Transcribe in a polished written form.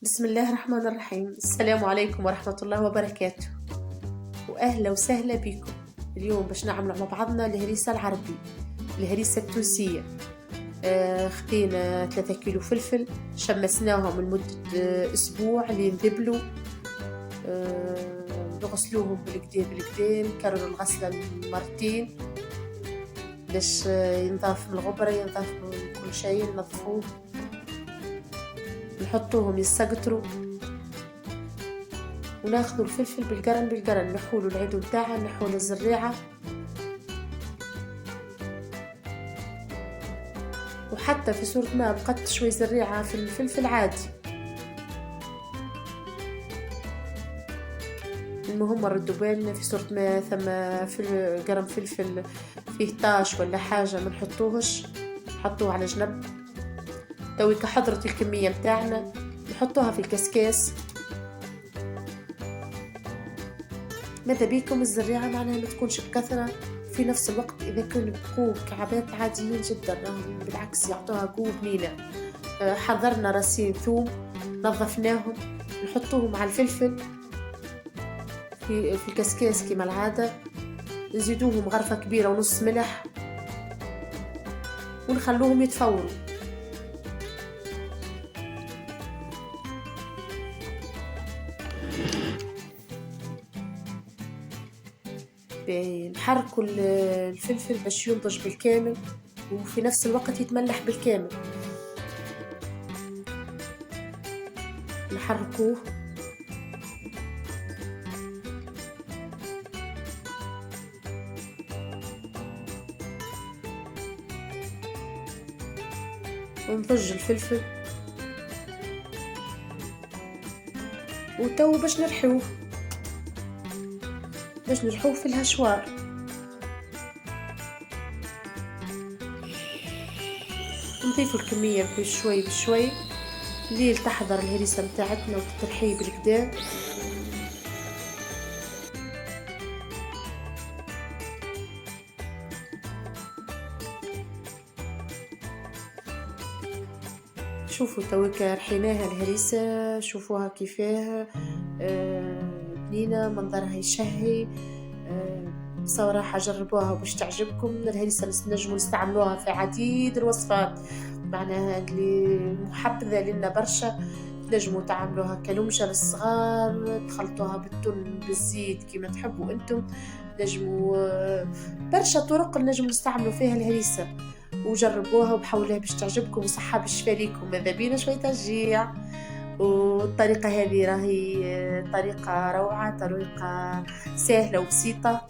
بسم الله الرحمن الرحيم. السلام عليكم ورحمة الله وبركاته، وأهلا وسهلا بكم. اليوم باش نعمل مع بعضنا الهريسة العربي، الهريسة التونسية. خدينا 3 كيلو فلفل، شمسناهم لمدة أسبوع لينذبلوا. نغسلوهم بالكدا نكرروا الغسلة مرتين باش ينضاف من الغبرة، ينضاف من كل شيء، ننظفوه نحطوهم يسقطروا، وناخذوا الفلفل بالقرن نحولوا العدو نتاعها، نحولوا الزريعة، وحتى في صورة ما بقت شوي زريعة في الفلفل عادي. المهم نردوا بالنا في صورة ما ثم في قرن فلفل فيه طاش ولا حاجة ما نحطوهش، نحطوه على جنب. تويك حضرت الكمية متاعنا نحطوها في الكسكاس. ماذا بيكم الزريعة معناها ما تكونش بكثرة، في نفس الوقت إذا كانوا بقوا كعبات عاديين جدا بالعكس يعطوها قوة بنينة. حضرنا راسين ثوم نظفناهم نحطوهم على الفلفل في الكسكاس كما العادة، نزيدوهم غرفة كبيرة ونص ملح ونخلوهم يتفوروا. نحركوا الفلفل باش ينضج بالكامل وفي نفس الوقت يتملح بالكامل. نحركوه ونضج الفلفل، وتو باش نرحوه في الهشوار. نضيفوا الكمية بشوي بشوي لين تحضر الهريسة متاعتنا وتترحي بالكدا. شوفوا تويكا رحيناها الهريسة، شوفوها كيفاه بنينة، منظرها يشهي. صراحة جربوها وباش تعجبكم. الهريسة نجموا نستعملوها في عديد الوصفات، معناها اللي محبذة لنا برشا نجموا تعملوها كلمشة للصغار، تخلطوها بالتون بالزيت كما تحبوا انتم. نجموا برشا طرق نجموا نستعملوا فيها الهريسة، وجربوها وبحاولها باش تعجبكم وصحة بالشفا ليكم. ماذا بينا شوية تشجيع. والطريقة هذه راهي طريقة روعة، طريقة سهلة وبسيطة.